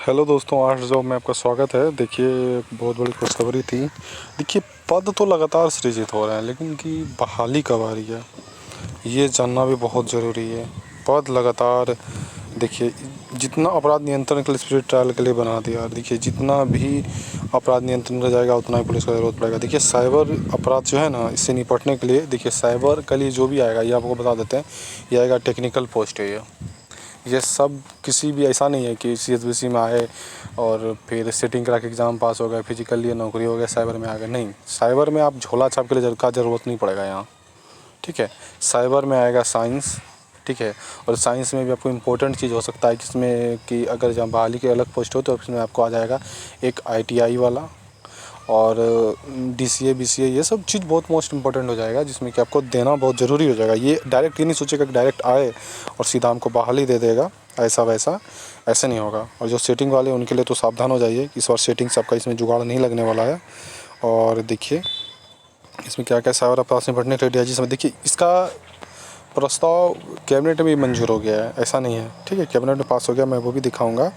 Hello दोस्तों, आज job में आपका स्वागत है। देखिए, बहुत बड़ी खुशखबरी थी। देखिए, पद तो लगातार सृजित हो रहे हैं, लेकिन इनकी बहाली कब आ रही है ये जानना भी बहुत ज़रूरी है। पद लगातार, देखिए, जितना अपराध नियंत्रण के लिए स्पीड ट्रायल के लिए बना दिया। देखिए, जितना भी अपराध नियंत्रण में जाएगा उतना ही पुलिस का ज़रूरत पड़ेगा। देखिए, साइबर अपराध जो है ना, इससे निपटने के लिए देखिए साइबर के लिए जो भी आएगा ये आपको बता देते हैं। ये आएगा टेक्निकल पोस्ट है। ये सब किसी भी ऐसा नहीं है कि CSBC में आए और फिर सिटिंग करा के एग्ज़ाम पास हो गए, फिजिकली नौकरी हो गया, साइबर में आ गए। नहीं, साइबर में आप झोला छाप के लिए का ज़रूरत नहीं पड़ेगा यहाँ। ठीक है, साइबर में आएगा साइंस। ठीक है, और साइंस में भी आपको इम्पोर्टेंट चीज़ हो सकता है किसमें कि अगर जहाँ बहाली के अलग पोस्ट हो तो इसमें आपको आ जाएगा एक ITI वाला और DCA BCA, ये सब चीज़ बहुत मोस्ट इंपॉर्टेंट हो जाएगा, जिसमें कि आपको देना बहुत ज़रूरी हो जाएगा। ये डायरेक्ट ये नहीं सोचेगा कि डायरेक्ट आए और सीधा हमको बहाली दे देगा, ऐसा वैसा ऐसे नहीं होगा। और जो सेटिंग वाले उनके लिए तो सावधान हो जाइए, इस बार सेटिंग से आपका इसमें जुगाड़ नहीं लगने वाला है। और देखिए इसमें क्या क्या साइबर अपराध से निपटने के लिए DIG में देखिए इसका प्रस्ताव कैबिनेट में भी मंजूर हो गया है, ऐसा नहीं है। ठीक है, कैबिनेट में पास हो गया, मैं वो भी दिखाऊँगा।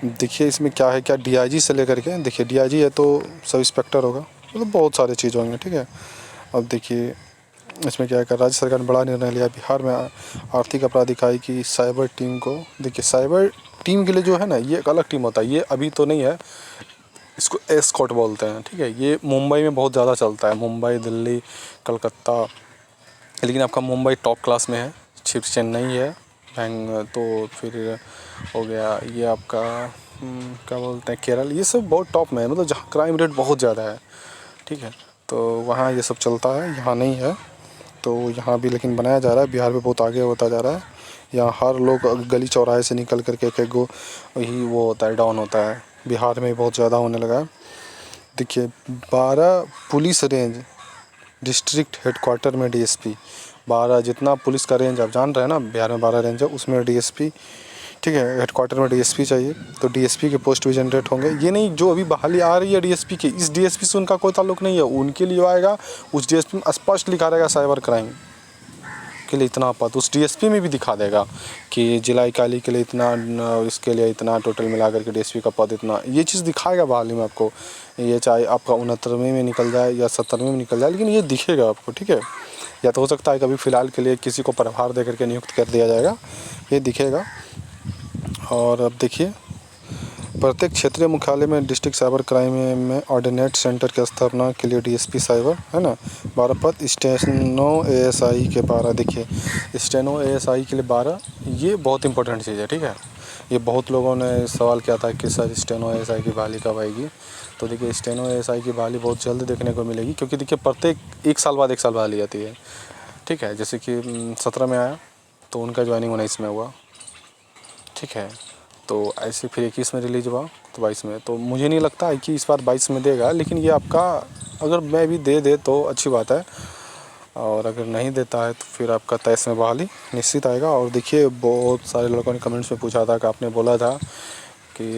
देखिए इसमें क्या है, क्या DIG से लेकर के, देखिए DIG है तो सब इंस्पेक्टर होगा, मतलब बहुत सारे चीज़ होंगे। ठीक है, अब देखिए इसमें क्या है कि राज्य सरकार ने बड़ा निर्णय लिया। बिहार में आर्थिक अपराध इकाई की साइबर टीम को, देखिए साइबर टीम के लिए जो है ना, ये एक अलग टीम होता है। ये अभी तो नहीं है, इसको एस्कॉट बोलते हैं। ठीक है, ये मुंबई में बहुत ज़्यादा चलता है, मुंबई, दिल्ली, कलकत्ता, लेकिन आपका मुंबई टॉप क्लास में है, सिर्फ चेन्नई है तो फिर हो गया ये आपका क्या बोलते हैं, केरल, ये सब बहुत टॉप में है, मतलब जहाँ क्राइम रेट बहुत ज़्यादा है। ठीक है, तो वहाँ ये सब चलता है, यहाँ नहीं है। तो यहाँ भी लेकिन बनाया जा रहा है, बिहार में बहुत आगे होता जा रहा है। यहाँ हर लोग गली चौराहे से निकल करके एक एक गो वही वो होता है, डाउन होता है। बिहार में बहुत ज़्यादा होने लगा है। देखिए 12 पुलिस रेंज डिस्ट्रिक्ट हेडक्वार्टर में DSP 12, जितना पुलिस का रेंज आप जान रहे हैं ना, बिहार में 12 रेंज है, उसमें DSP। ठीक है, हेडक्वार्टर में DSP चाहिए, तो DSP के पोस्ट भी जनरेट होंगे। ये नहीं जो अभी बहाली आ रही है DSP की, इस DSP से उनका कोई ताल्लुक नहीं है। उनके लिए आएगा, उस DSP में स्पष्ट लिखा रहेगा साइबर क्राइम के लिए इतना पद, उस DSP में भी दिखा देगा कि जिला इकाई के लिए इतना, इसके लिए इतना, टोटल मिलाकर के DSP का पद इतना, ये चीज़ दिखाएगा बहाली में आपको। ये चाहे आपका 69वें में निकल जाए या 70वें में निकल जाए, लेकिन ये दिखेगा आपको। ठीक है, या तो हो सकता है कभी फ़िलहाल के लिए किसी को प्रभार दे करके नियुक्त कर दिया जाएगा, ये दिखेगा। और अब देखिए प्रत्येक क्षेत्रीय मुख्यालय में डिस्ट्रिक्ट साइबर क्राइम में ऑर्डिनेट सेंटर की स्थापना के लिए DSP साइबर है ना 12 पद। स्टेनो ASI के 12, देखिए स्टेनो ASI के लिए 12, ये बहुत इंपॉर्टेंट चीज़ है। ठीक है, ये बहुत लोगों ने सवाल किया था कि सर स्टेनो ASI की बहाली कब आएगी। तो देखिए स्टेनो ASI की बहाली बहुत जल्द देखने को मिलेगी, क्योंकि देखिए प्रत्येक 1 साल बाद 1 साल बहाली आती है। ठीक है, जैसे कि 17 में आया तो उनका ज्वाइनिंग 19 में हुआ। ठीक है, तो ऐसे फिर 21 में रिलीज हुआ तो 22 में, तो मुझे नहीं लगता है कि इस बार 22 में देगा, लेकिन ये आपका अगर मैं भी दे तो अच्छी बात है, और अगर नहीं देता है तो फिर आपका 23 में बहाली निश्चित आएगा। और देखिए बहुत सारे लोगों ने कमेंट्स में पूछा था कि आपने बोला था कि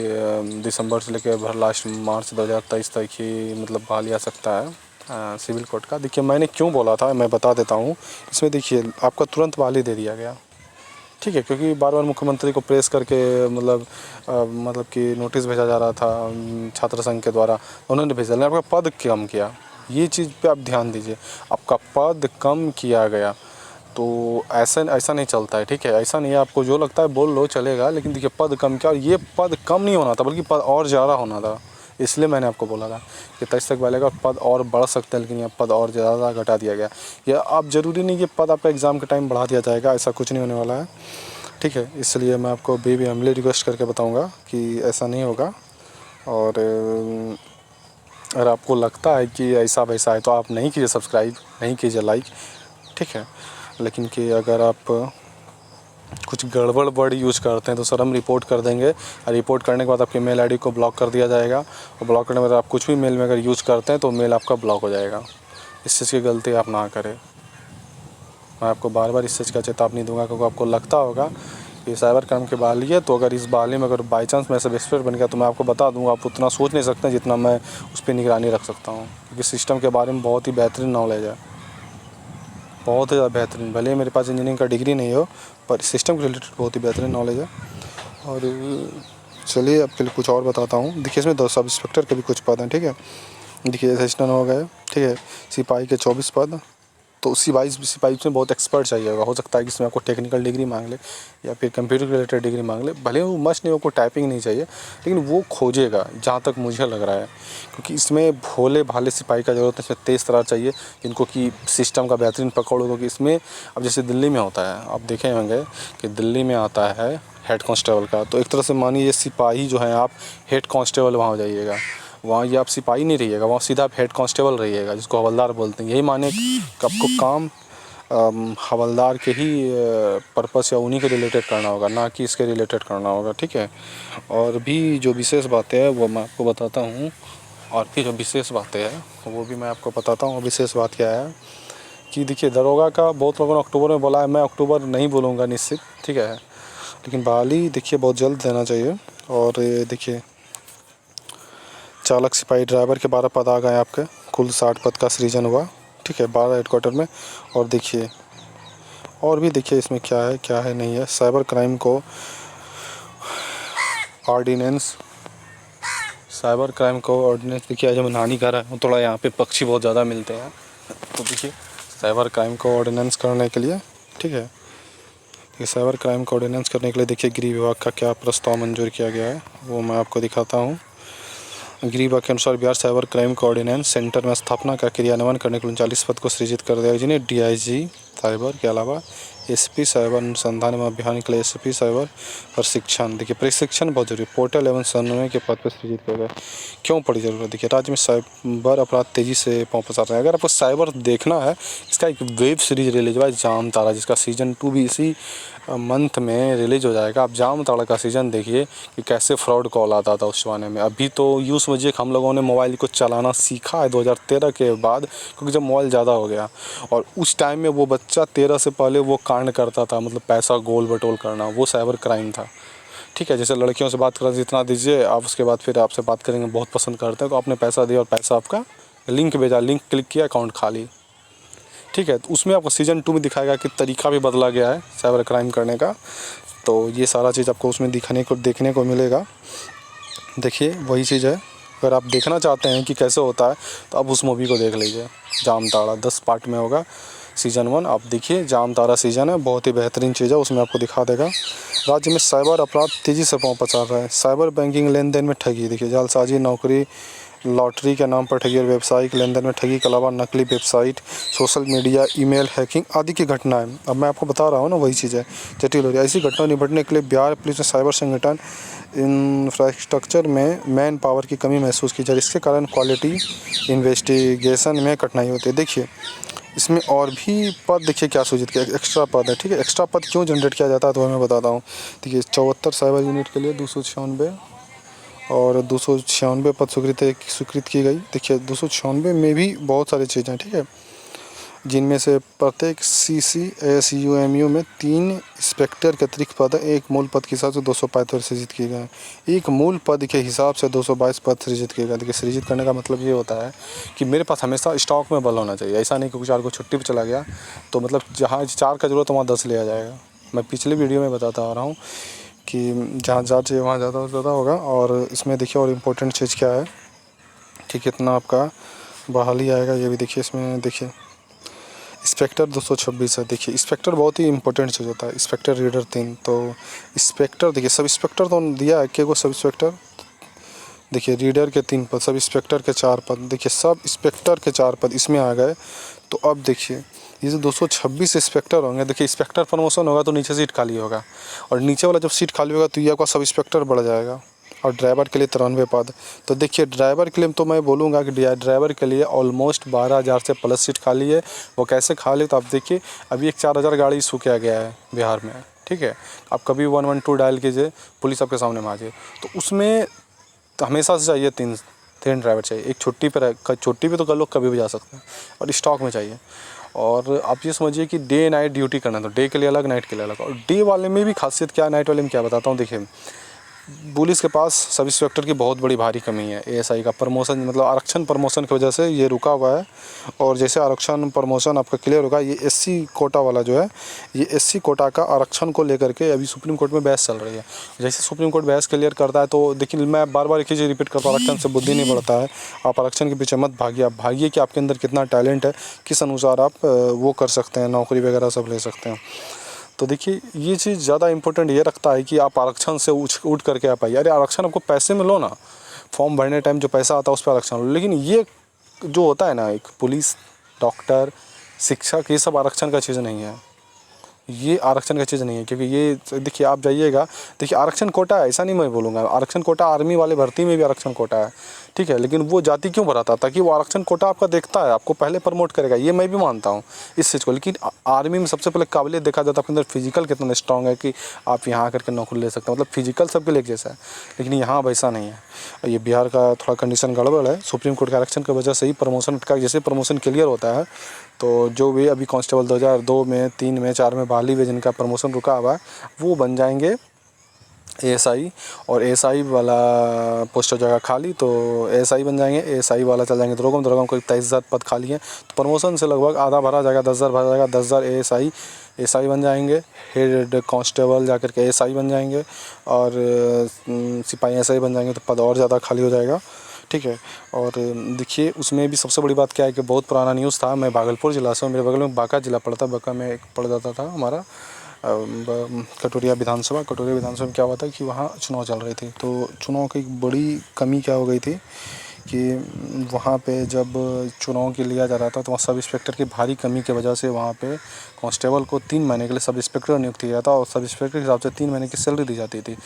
दिसंबर से लेकर लास्ट मार्च 2023 तक ही मतलब बहाली आ सकता है सिविल कोर्ट का। देखिए मैंने क्यों बोला था मैं बता देता हूँ। इसमें देखिए आपका तुरंत बहाली दे दिया गया। ठीक है, क्योंकि बार बार मुख्यमंत्री को प्रेस करके मतलब कि नोटिस भेजा जा रहा था छात्र संघ के द्वारा, उन्होंने भेजा, लेकिन आपका पद कम किया। ये चीज़ पे आप ध्यान दीजिए, आपका पद कम किया गया, तो ऐसा नहीं चलता है। ठीक है, ऐसा नहीं है, आपको जो लगता है बोल लो चलेगा, लेकिन देखिए पद कम किया, और ये पद कम नहीं होना था बल्कि पद और ज़्यादा होना था। इसलिए मैंने आपको बोला था कि 23 तक वाले का पद और बढ़ सकते हैं, लेकिन यह पद और ज़्यादा घटा दिया गया। या आप ज़रूरी नहीं कि पद आपका एग्ज़ाम के टाइम बढ़ा दिया जाएगा, ऐसा कुछ नहीं होने वाला है। ठीक है, इसलिए मैं आपको बेबी हम्बली रिक्वेस्ट करके बताऊंगा कि ऐसा नहीं होगा। और अगर आपको लगता है कि ऐसा वैसा है तो आप नहीं कीजिए सब्सक्राइब, नहीं कीजिए लाइक। ठीक है, लेकिन कि अगर आप कुछ गड़बड़ वर्ड यूज़ करते हैं तो सर हम रिपोर्ट कर देंगे, और रिपोर्ट करने के बाद आपके मेल आईडी को ब्लॉक कर दिया जाएगा, और ब्लॉक करने के बाद आप कुछ भी मेल में अगर यूज़ करते हैं तो मेल आपका ब्लॉक हो जाएगा। इस चीज़ की गलती आप ना करें। मैं आपको बार बार इस चीज़ का चेतावनी दूंगा, क्योंकि आपको लगता होगा कि साइबर क्राइम की बहाली है, तो अगर इस बहाली में अगर बाई चांस मैं सब एक्सपर्ट बन गया तो मैं आपको बता दूंगा, आप उतना सोच नहीं सकते जितना मैं उस पर निगरानी रख सकता हूँ, क्योंकि सिस्टम के बारे में बहुत ही बेहतरीन नॉलेज है, बहुत ही ज़्यादा बेहतरीन। भले ही मेरे पास इंजीनियरिंग का डिग्री नहीं हो, पर सिस्टम के रिलेटेड बहुत ही बेहतरीन नॉलेज है। और चलिए आपके लिए कुछ और बताता हूँ। देखिए इसमें 2 सब इंस्पेक्टर के भी कुछ पद हैं, ठीक है। देखिए असिस्टेंट हो गए, ठीक है। सिपाही के 24 पद। तो सिपाही में बहुत एक्सपर्ट चाहिए होगा। हो सकता है कि इसमें आपको टेक्निकल डिग्री मांग ले या फिर कंप्यूटर रिलेटेड डिग्री मांग ले। भले वो मस्ट नहीं, आपको टाइपिंग नहीं चाहिए, लेकिन वो खोजेगा जहाँ तक मुझे लग रहा है, क्योंकि इसमें भोले भाले सिपाही का ज़रूरत है। इसमें तेज़ तर्रार चाहिए, जिनको कि सिस्टम का बेहतरीन पकड़ हो। क्योंकि इसमें अब जैसे दिल्ली में होता है, आप देखे होंगे कि दिल्ली में आता है हेड कांस्टेबल का, तो एक तरह से मानिए ये सिपाही जो है, आप हेड कांस्टेबल वहाँ हो जाइएगा। वहाँ ये आप सिपाही नहीं रहिएगा, वहाँ सीधा आप हेड कांस्टेबल रहिएगा, जिसको हवलदार बोलते हैं। यही माने कि आपको काम हवलदार के ही पर्पस या उन्हीं के रिलेटेड करना होगा, ना कि इसके रिलेटेड करना होगा, ठीक है। और भी जो विशेष बातें हैं वो मैं आपको बताता हूँ, और भी जो विशेष बातें हैं वो भी मैं आपको बताता हूँ। विशेष बात क्या है कि देखिए दरोगा का बहुत लोगों ने अक्टूबर में बोला है, मैं अक्टूबर नहीं बोलूँगा निश्चित, ठीक है। लेकिन बहाली देखिए बहुत जल्द देना चाहिए। और देखिए चालक सिपाही ड्राइवर के 12 पद आ गए आपके, कुल 60 पद का सृजन हुआ, ठीक है, 12 हेडक्वार्टर में। और देखिए और भी देखिए इसमें क्या है नहीं है। साइबर क्राइम को ऑर्डिनेंस देखिए आज हम नानी कर रहे हैं, थोड़ा यहाँ पे पक्षी बहुत ज़्यादा मिलते हैं, तो देखिए साइबर क्राइम को ऑर्डिनेंस करने के लिए, ठीक है, ये साइबर क्राइम को ऑर्डिनेंस करने के लिए देखिए गृह विभाग का क्या प्रस्ताव मंजूर किया गया है, वो मैं आपको दिखाता हूँ। गृह विभाग के अनुसार बिहार साइबर क्राइम कोऑर्डिनेंस सेंटर में स्थापना का क्रियान्वयन करने के लिए 39 पद को सृजित कर दिया, जिन्हें DIG साइबर के अलावा SP साइबर अनुसंधान एवं अभियान के लिए SP साइबर प्रशिक्षण, देखिए प्रशिक्षण बहुत जरूरी, पोर्टल एवं समन्वय के पद पर सृजित किया गया। क्यों पड़ी जरूरत? देखिए राज्य में साइबर अपराध तेजी से पांव पसार रहे हैं। अगर आपको साइबर देखना है, इसका एक वेब सीरीज रिलीज हुआ है जामताड़ा, जिसका सीजन 2 भी इसी मंथ में रिलीज हो जाएगा। आप जामताड़ा का सीजन देखिए कि कैसे फ्रॉड कॉल आता था उस ज़माने में। अभी तो यूँ समझिए कि हम लोगों ने मोबाइल को चलाना सीखा है 2013 के बाद, क्योंकि जब मोबाइल ज़्यादा हो गया। और उस टाइम में वो बच्चा 13 से पहले वो कांड करता था, मतलब पैसा गोल बटोल करना, वो साइबर क्राइम था, ठीक है। जैसे लड़कियों से बात करें जितना दीजिए आप, उसके बाद फिर आपसे बात करेंगे, बहुत पसंद करते हैं, तो आपने पैसा दिया और पैसा आपका लिंक भेजा, लिंक क्लिक किया, अकाउंट खाली, ठीक है। तो उसमें आपको सीजन 2 में दिखाएगा कि तरीका भी बदला गया है साइबर क्राइम करने का। तो ये सारा चीज़ आपको उसमें देखने को मिलेगा। देखिए वही चीज़ है, अगर आप देखना चाहते हैं कि कैसे होता है तो आप उस मूवी को देख लीजिए, जामताड़ा 10 पार्ट में होगा सीजन 1। आप देखिए जामताड़ा सीजन है, बहुत ही बेहतरीन चीज़ है, उसमें आपको दिखा देगा। राज्य में साइबर अपराध तेज़ी से पांव पसार रहा है। साइबर बैंकिंग लेन देन में ठगी, देखिए जालसाजी, नौकरी, लॉटरी के नाम पर ठगी और व्यावसायिक लेन देन में ठगी के अलावा नकली website, social media, email hacking आदि की घटनाएं। अब मैं आपको बता रहा हूँ ना, वही चीज़ है, जटिल हो रही है। ऐसी घटनाओं निपटने के लिए बिहार पुलिस ने साइबर संगठन इंफ्रास्ट्रक्चर में मैन पावर की कमी महसूस की जाए, जिसके कारण क्वालिटी इन्वेस्टिगेशन में कठिनाई होती है। देखिए इसमें और भी पद देखिए क्या सूचित किया, एक्स्ट्रा पद है, ठीक है। एक्स्ट्रा पद क्यों जनरेट किया जाता है तो मैं बताता हूँ। देखिए 74 साइबर यूनिट के लिए 296 और 296 पद स्वीकृत की गई। देखिए 296 में भी बहुत सारी चीज़ें हैं, ठीक है, जिनमें से प्रत्येक CCSUMU में 3 इंस्पेक्टर के अतिरिक्त पद है। एक मूल पद के हिसाब से 205 सृजित किए गए। एक मूल पद के हिसाब से 222 पद सृजित किए गए। देखिए सृजित करने का मतलब ये होता है कि मेरे पास हमेशा स्टॉक में बल होना चाहिए। ऐसा नहीं कि 4 को छुट्टी पर चला गया तो मतलब जहाँ 4 का जरूरत है वहाँ 10 लिया जाएगा। मैं पिछले वीडियो में बताता आ रहा हूँ कि जहाँ ज़्यादा चाहिए वहाँ ज़्यादा होगा। और इसमें देखिए और इम्पोर्टेंट चीज़ क्या है कि कितना आपका बहाली आएगा, ये भी देखिए। इसमें देखिए इंस्पेक्टर 226 है। देखिए इंस्पेक्टर बहुत ही इंपॉर्टेंट चीज़ होता है। इंस्पेक्टर रीडर 3, तो इंस्पेक्टर देखिए सब इंस्पेक्टर तो दिया है, को सब इंस्पेक्टर, देखिए रीडर के 3 पद, सब इंस्पेक्टर के 4 पद, देखिए सब इंस्पेक्टर के 4 पद इसमें आ गए। तो अब देखिए ये जो 226 इंस्पेक्टर होंगे, देखिए इंस्पेक्टर प्रमोशन होगा तो नीचे सीट खाली होगा, और नीचे वाला जब सीट खाली होगा तो ये आपका सब इंस्पेक्टर बढ़ जाएगा। और ड्राइवर के लिए 93 पद। तो देखिए ड्राइवर के लिए तो मैं बोलूँगा कि ड्राइवर के लिए ऑलमोस्ट 12,000 से प्लस सीट खाली है। वो कैसे खाली, तो आप देखिए अभी एक 4,000 गाड़ी इशू किया गया है बिहार में, ठीक है। आप कभी 112 डायल कीजिए, पुलिस आपके सामने में आ जाए। तो उसमें तो हमेशा से चाहिए 3 ड्राइवर चाहिए। एक छुट्टी पे तो लोग कभी भी जा सकते हैं, और स्टॉक में चाहिए। और आप ये समझिए कि डे नाइट ड्यूटी करना, तो डे के लिए अलग, नाइट के लिए अलग। और डे वाले में भी खासियत क्या है, नाइट वाले में क्या बताता हूँ। देखिए पुलिस के पास सब इंस्पेक्टर की बहुत बड़ी भारी कमी है। एएसआई का प्रमोशन मतलब आरक्षण प्रमोशन की वजह से ये रुका हुआ है। और जैसे आरक्षण प्रमोशन आपका क्लियर होगा, ये एससी कोटा वाला जो है, ये एससी कोटा का आरक्षण को लेकर के अभी सुप्रीम कोर्ट में बहस चल रही है। जैसे सुप्रीम कोर्ट बहस क्लियर करता है तो देखिए, मैं बार बार एक ही चीज़ रिपीट करता हूँ, आरक्षण से बुद्धि नहीं बढ़ता है। आप आरक्षण के पीछे मत भागिए, आप भागिए कि आपके अंदर कितना टैलेंट है, किस अनुसार आप वो कर सकते हैं, नौकरी वगैरह सब ले सकते हैं। तो देखिए, ये चीज़ ज़्यादा इंपॉर्टेंट ये रखता है कि आप आरक्षण से उठ करके आप आइए। अरे आरक्षण आपको पैसे में लो ना, फॉर्म भरने टाइम जो पैसा आता है उस पर आरक्षण लो। लेकिन ये जो होता है ना, एक पुलिस, डॉक्टर, शिक्षक, ये सब आरक्षण का चीज़ नहीं है। ये आरक्षण का चीज़ नहीं है, क्योंकि ये देखिए, आप जाइएगा, देखिए आरक्षण कोटा है, ऐसा नहीं मैं बोलूँगा। आरक्षण कोटा आर्मी वाले भर्ती में भी आरक्षण कोटा है, ठीक है। लेकिन वो जाति क्यों बढ़ाता, ताकि वो आरक्षण कोटा आपका देखता है, आपको पहले प्रमोट करेगा, ये मैं भी मानता हूँ इस चीज़ को। लेकिन आर्मी में सबसे पहले काबिलियत देखा जाता है, आपके अंदर फिजिकल कितना स्ट्रांग है कि आप यहाँ करके नौकरी ले सकते हैं। मतलब फिजिकल सबके लिए एक जैसा है, लेकिन यहाँ वैसा नहीं है। ये बिहार का थोड़ा कंडीशन गड़बड़ है। सुप्रीम कोर्ट के आरक्षण की वजह से ही प्रमोशन का, जैसे प्रमोशन क्लियर होता है तो जो भी अभी कांस्टेबल 2002 में, 3 में, 4 में बहाली में जिनका प्रमोशन रुका हुआ है, वो बन जाएंगे एएसआई। और एएसआई वाला पोस्ट हो जाएगा खाली, तो एएसआई बन जाएंगे। एएसआई वाला चल जाएंगे दरोगा में, दरोगा में कोई 23,000 पद खाली है, तो प्रमोशन से लगभग आधा भरा जाएगा, 10,000 भरा जाएगा, 10,000 एएसआई बन जाएंगे। हेड कांस्टेबल जाकर के एएसआई बन जाएंगे, और सिपाही एएसआई बन जाएंगे, तो पद और ज़्यादा खाली हो जाएगा, ठीक है। और देखिए, उसमें भी सबसे बड़ी बात क्या है कि बहुत पुराना न्यूज़ था। मैं भागलपुर ज़िला से हूँ, मेरे बगल में बांका ज़िला पड़ता है, बांका में एक पड़ जाता था हमारा कटोरिया विधानसभा। कटोरिया विधानसभा में क्या हुआ था कि वहाँ चुनाव चल रहे थे, तो चुनाव की एक बड़ी कमी क्या हो गई थी कि वहाँ पे जब चुनाव के लिया जा रहा था, तो वहाँ सब इंस्पेक्टर की भारी कमी की वजह से वहाँ पे कांस्टेबल को 3 महीने के लिए सब इंस्पेक्टर नियुक्त किया था, और सब इंस्पेक्टर के हिसाब से 3 महीने की सैलरी दी जाती थी।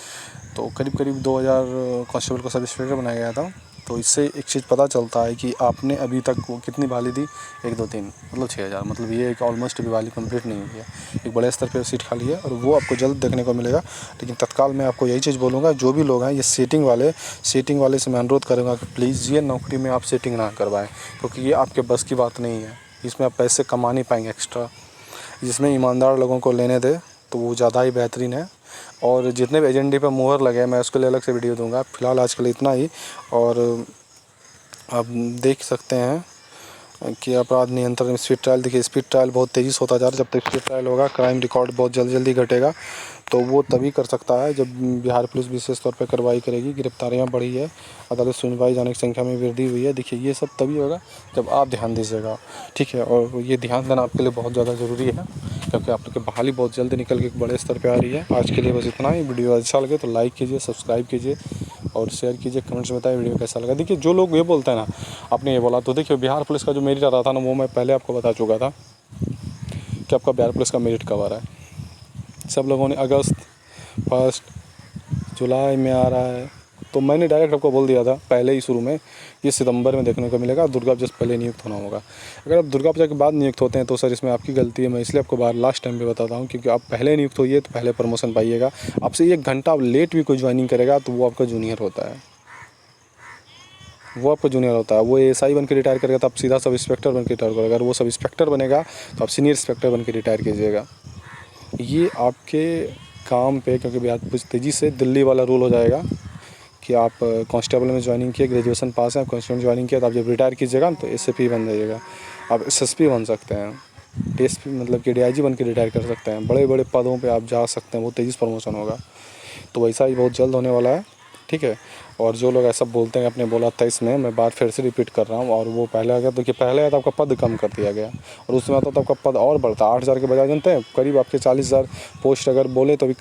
तो करीब करीब 2000 कांस्टेबल को सब इंस्पेक्टर बनाया गया था। तो इससे एक चीज़ पता चलता है कि आपने अभी तक कितनी बहाली दी, 1 2 3 मतलब 6,000, मतलब ये एक ऑलमोस्ट अभी बहाली कंप्लीट नहीं हुई है। एक बड़े स्तर पे सीट खाली है, और वो आपको जल्द देखने को मिलेगा। लेकिन तत्काल मैं आपको यही चीज़ बोलूँगा, जो भी लोग हैं ये सीटिंग वाले से मैं अनुरोध करूँगा कि प्लीज़ ये नौकरी में आप सीटिंग ना करवाएं, क्योंकि ये आपके बस की बात नहीं है। इसमें आप पैसे कमा नहीं पाएंगे एक्स्ट्रा। जिसमें ईमानदार लोगों को लेने दे तो वो ज़्यादा ही बेहतरीन है। और जितने भी एजेंडे पे मुहर लगे, मैं उसके लिए अलग से वीडियो दूंगा। फ़िलहाल आज के लिए इतना ही। और आप देख सकते हैं कि अपराध नियंत्रण में स्पीड ट्रायल, देखिए स्पीड ट्रायल बहुत तेज़ी से होता जा रहा है। जब तक स्पीड ट्रायल होगा, क्राइम रिकॉर्ड बहुत जल्दी घटेगा। तो वो तभी कर सकता है जब बिहार पुलिस विशेष तौर पे कार्रवाई करेगी, गिरफ्तारियां बढ़ी है, अदालत सुनवाई जाने की संख्या में वृद्धि हुई है। देखिए, ये सब तभी होगा जब आप ध्यान दीजिएगा, ठीक है। और ये ध्यान देना आपके लिए बहुत ज़्यादा ज़रूरी है, क्योंकि आप लोग की बहाली बहुत जल्दी निकल के एक बड़े स्तर पर आ रही है। आज के लिए बस इतना ही। वीडियो अच्छा लगे तो लाइक कीजिए, सब्सक्राइब कीजिए और शेयर कीजिए। कमेंट्स में बताइए वीडियो कैसा लगा। देखिए, जो लोग ये बोलते हैं ना, आपने ये बोला, तो देखिए बिहार पुलिस का जो मेरिट आ रहा था ना, वो मैं पहले आपको बता चुका था कि आपका बिहार पुलिस का मेरिट कब आ रहा है। सब लोगों ने अगस्त, फर्स्ट, जुलाई में आ रहा है, तो मैंने डायरेक्ट आपको बोल दिया था पहले ही शुरू में, ये सितंबर में देखने को मिलेगा। दुर्गा पूजा से पहले नियुक्त होना होगा। अगर आप दुर्गा पूजा के बाद नियुक्त होते हैं तो सर इसमें आपकी गलती है। मैं इसलिए आपको बार लास्ट टाइम पे बताता हूँ, क्योंकि आप पहले नियुक्त होइए तो पहले प्रमोशन पाइएगा। आपसे 1 घंटा लेट भी कोई ज्वाइनिंग करेगा तो वो आपका जूनियर होता है, वो आपका जूनियर होता है। वो एएसआई बन के रिटायर करेगा तो आप सीधा सब इंस्पेक्टर बन के रिटायर करेगा। अगर वो सब इंस्पेक्टर बनेगा तो आप सीनियर इंस्पेक्टर बन के रिटायर कीजिएगा। ये आपके काम पे, क्योंकि बिहार पुलिस तेज़ी से दिल्ली वाला रूल हो जाएगा कि आप कांस्टेबल में ज्वाइनिंग किए, ग्रेजुएशन पास है, आप कांस्टेबल में ज्वाइनिंग किया, तो आप जब रिटायर कीजिएगा तो एसएपी बन जाइएगा। आप एसएसपी बन सकते हैं, डीएसपी मतलब कि डीआईजी बन के रिटायर कर सकते हैं। बड़े बड़े पदों पे आप जा सकते हैं, बहुत तेज़ी से प्रमोशन होगा। तो वैसा ही बहुत जल्द होने वाला है, ठीक है। और जो लोग ऐसा बोलते हैं, आपने बोला था इसमें, मैं बात फिर से रिपीट कर रहा हूँ। और वो पहले आ गया, देखिए पहले आया तो आपका पद कम कर दिया गया, और उसमें आता तो आपका पद और बढ़ता। 8,000 के बजाय जानते हैं करीब आपके 40,000 पोस्ट अगर बोले तो अभी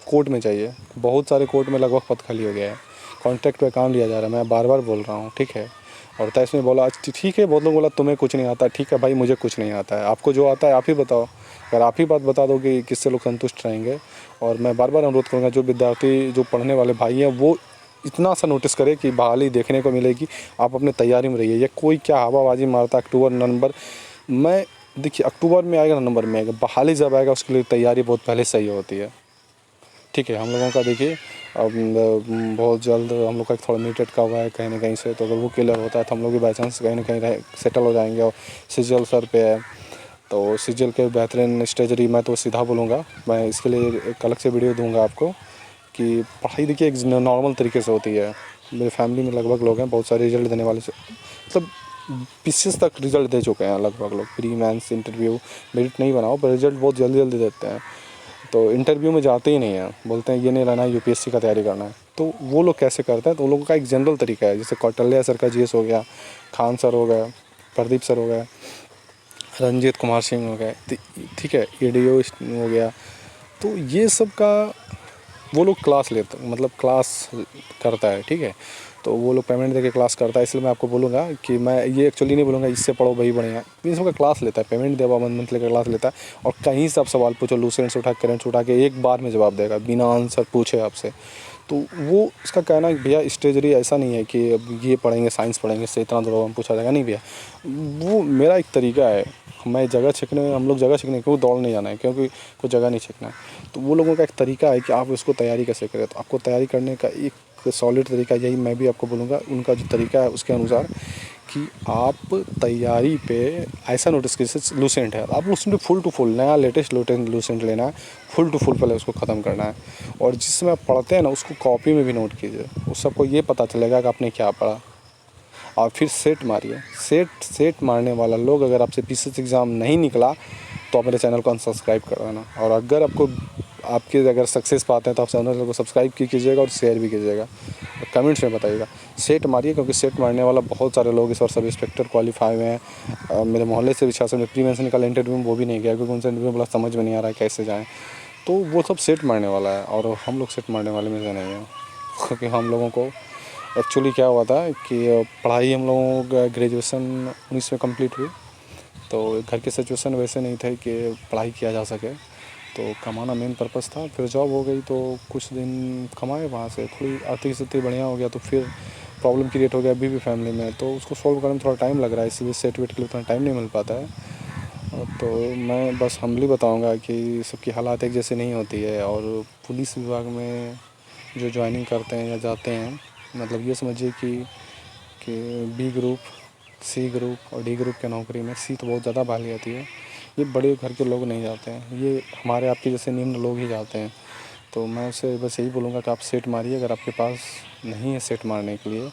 कोर्ट में चाहिए। बहुत सारे कोर्ट में लगभग पद खाली हो गया है, कॉन्ट्रैक्ट पे काम लिया जा रहा है। मैं बार बार बोल रहा हूँ, ठीक है। और तय इसमें बोला, ठीक है, बहुत लोग बोला तुम्हें कुछ नहीं आता। ठीक है भाई, मुझे कुछ नहीं आता है, आपको जो आता है आप ही बताओ। अगर आप ही बात बता दो कि किससे लोग संतुष्ट रहेंगे। और मैं बार बार अनुरोध करूँगा, जो विद्यार्थी, जो पढ़ने वाले भाई हैं, वो इतना सा नोटिस करें कि बहाली देखने को मिलेगी। आप अपने तैयारी में रहिए। ये कोई क्या हवाबाजी मारता, अक्टूबर नवंबर मैं, देखिए अक्टूबर में आएगा, नवंबर में आएगा, बहाली जब आएगा उसके लिए तैयारी बहुत पहले सही होती है, ठीक है। हम लोगों का देखिए अब बहुत जल्द हम लोग का थोड़ा मीटेड का हुआ है कहीं ना कहीं से, तो अगर वो क्लियर होता है तो हम लोग भी बाई चांस कहीं ना कहीं सेटल हो जाएंगे। और सीजीएल सर पे है, तो सीजीएल के बेहतरीन स्ट्रेटजी मैं तो सीधा बोलूँगा, मैं इसके लिए एक अलग से वीडियो दूंगा आपको कि पढ़ाई देखिए एक नॉर्मल तरीके से होती है। मेरे फैमिली में लगभग लोग हैं, बहुत सारे रिजल्ट देने वाले से मतलब पीसीएस तक रिजल्ट दे चुके हैं लगभग लोग। प्री मेंस इंटरव्यू मेरिट नहीं बनाओ पर रिजल्ट बहुत जल्दी जल्दी देते हैं। तो इंटरव्यू में जाते ही नहीं हैं, बोलते हैं ये नहीं रहना है, यूपीएससी का तैयारी करना है। तो वो लोग कैसे करते हैं, तो उन लोगों का एक जनरल तरीका है। जैसे कौटल्या सर का जीएस हो गया, खान सर हो गया, प्रदीप सर हो गए, रंजीत कुमार सिंह हो गए, ठीक है, ईडीओ हो गया। तो ये सब का वो लोग क्लास लेते मतलब क्लास करता है, ठीक है। तो वो लोग पेमेंट देके क्लास करता है, इसलिए मैं आपको बोलूँगा कि मैं ये एक्चुअली नहीं बोलूँगा इससे पढ़ो वही बढ़िया। इन सब का क्लास लेता है, पेमेंट देगा, मंथली का क्लास लेता है और कहीं से आप सवाल पूछो, लूसेंट से उठा करंट से उठा के एक बार में जवाब देगा बिना आंसर पूछे आपसे। तो वो इसका कहना है भैया स्टेजरी ऐसा नहीं है कि अब ये पढ़ेंगे साइंस पढ़ेंगे इससे इतना दौड़ पूछा जाएगा, नहीं भैया। वो मेरा एक तरीका है, मैं जगह छींकने हम लोग जगह छींकने क्यों दौड़ नहीं जाना है, क्योंकि कोई जगह नहीं छींकना है। तो वो लोगों का एक तरीका है कि आप उसको तैयारी कैसे करें। तो आपको तैयारी करने का एक सॉलिड तरीका यही मैं भी आपको बोलूँगा, उनका जो तरीका है उसके अनुसार कि आप तैयारी पे ऐसा नोटिस कीजिए। लूसेंट है, आप लूसेंट फुल टू फुल नया लेटेस्ट लूसेंट लेना है, फुल टू फुल पहले उसको ख़त्म करना है। और जिसमें आप पढ़ते हैं ना उसको कॉपी में भी नोट कीजिए, उस सबको ये पता चलेगा कि आपने क्या पढ़ा। और फिर सेट मारिए। सेट मारने वाला लोग अगर आपसे पीसीएस एग्ज़ाम नहीं निकला तो आप मेरे चैनल को अनसब्सक्राइब कर देना। और अगर आपको आपके अगर सक्सेस पाते हैं तो आप चैनल को सब्सक्राइब कीजिएगा और शेयर भी कीजिएगा और कमेंट्स में बताइएगा। सेट मारिए, क्योंकि सेट मारने वाला बहुत सारे लोग इस बार सब इंस्पेक्टर क्वालिफाई हुए हैं। मेरे मोहल्ले से भी 600 में प्री मेंस निकाला, इंटरव्यू में वो भी नहीं गया क्योंकि उनसे इंटरव्यू बोला समझ में नहीं आ रहा है कैसे जाएँ। तो वो सब सेट मारने वाला है और हम लोग सेट मारने वाले में से नहीं हैं। क्योंकि हम लोगों को एक्चुअली क्या हुआ था कि पढ़ाई हम लोगों ग्रेजुएशन 19 में कंप्लीट हुई, तो घर की सिचुएशन वैसे नहीं थे कि पढ़ाई किया जा सके, तो कमाना मेन पर्पस था। फिर जॉब हो गई तो कुछ दिन कमाए, वहाँ से थोड़ी आर्थिक स्थिति बढ़िया हो गया तो फिर प्रॉब्लम क्रिएट हो गया अभी भी फैमिली में, तो उसको सॉल्व करने में थोड़ा टाइम लग रहा है, इसलिए सेट वेट के लिए उतना टाइम नहीं मिल पाता है। तो मैं बस हम्बली बताऊंगा कि सबकी हालात एक जैसे नहीं होती है। और पुलिस विभाग में जो ज्वाइनिंग करते हैं या जाते हैं, मतलब ये समझिए कि बी ग्रुप, सी ग्रुप और डी ग्रुप के नौकरी में सी तो बहुत ज़्यादा भाली आती है, ये बड़े घर के लोग नहीं जाते हैं, ये हमारे आपके जैसे निम्न लोग ही जाते हैं। तो मैं उससे बस यही बोलूँगा कि आप सेट मारिए। अगर आपके पास नहीं है सेट मारने के लिए,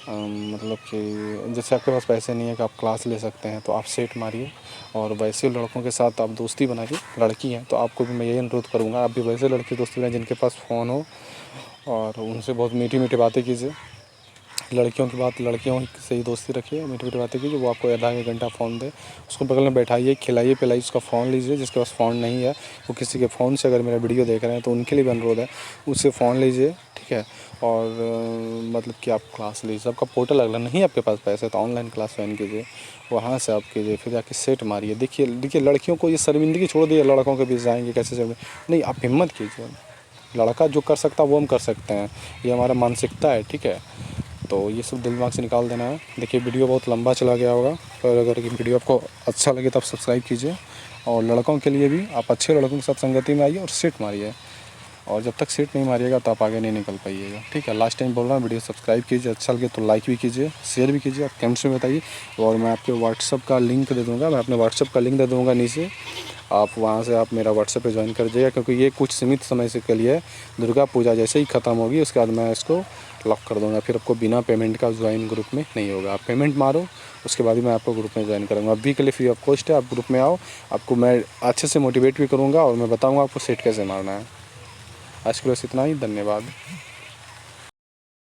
मतलब कि जैसे आपके पास पैसे नहीं है कि आप क्लास ले सकते हैं, तो आप सेट मारिए। और वैसे लड़कों के साथ आप दोस्ती बनाइए, लड़की हैं तो आपको भी मैं यही अनुरोध करूँगा आप भी वैसे लड़के दोस्ती बनाएं जिनके पास फ़ोन हो और उनसे बहुत मीठी मीठी बातें कीजिए। लड़कियों की बात, लड़कियों से ही दोस्ती रखिए, मीठी मीठी बातें कीजिए। वो आपको आधा एक घंटा फ़ोन दे, उसको बगल में बैठाइए, खिलाइए पिलाइए, उसका फ़ोन लीजिए। जिसके पास फ़ोन नहीं है वो किसी के फ़ोन से अगर मेरा वीडियो देख रहे हैं तो उनके लिए भी अनुरोध है, उससे फ़ोन लीजिए, ठीक है। और मतलब कि आप क्लास लीजिए, सबका पोर्टल अगला नहीं आपके पास पैसे तो ऑनलाइन क्लास ज्वाइन कीजिए, वहाँ से आप कीजिए, फिर जाके सेट मारिए। देखिए लड़कियों को ये शर्मिंदगी छोड़ दिए, लड़कों के बीच जाएंगे कैसे नहीं, आप हिम्मत कीजिए। लड़का जो कर सकता है वो हम कर सकते हैं, ये हमारा मानसिकता है, ठीक है। तो ये सब दिमाग से निकाल देना है। देखिए वीडियो बहुत लंबा चला गया होगा, पर अगर ये वीडियो आपको अच्छा लगे तो आप सब्सक्राइब कीजिए। और लड़कों के लिए भी आप अच्छे लड़कों के साथ संगति में आइए और सीट मारिए। और जब तक सीट नहीं मारिएगा तो आप आगे नहीं निकल पाइएगा, ठीक है। लास्ट टाइम बोल रहा हूँ, वीडियो सब्सक्राइब कीजिए, अच्छा लगे तो लाइक भी कीजिए, शेयर भी कीजिए, आप कमेंट्स में बताइए। और मैं आपके व्हाट्सअप का लिंक दे दूँगा, मैं अपने व्हाट्सअप का लिंक दे दूँगा नीचे, आप वहाँ से आप मेरा व्हाट्सएप पे ज्वाइन कर दीजिएगा, क्योंकि ये कुछ सीमित समय से के लिए दुर्गा पूजा जैसे ही ख़त्म होगी उसके बाद मैं इसको लॉक कर दूँगा। फिर आपको बिना पेमेंट का ज्वाइन ग्रुप में नहीं होगा, आप पेमेंट मारो उसके बाद ही मैं आपको ग्रुप में ज्वाइन करूँगा। अभी के लिए फ्री ऑफ कॉस्ट है, आप ग्रुप में आओ, आपको मैं अच्छे से मोटिवेट भी करूँगा और मैं बताऊँगा आपको सेट कैसे मारना है। आज के लिए बस इतना ही, धन्यवाद।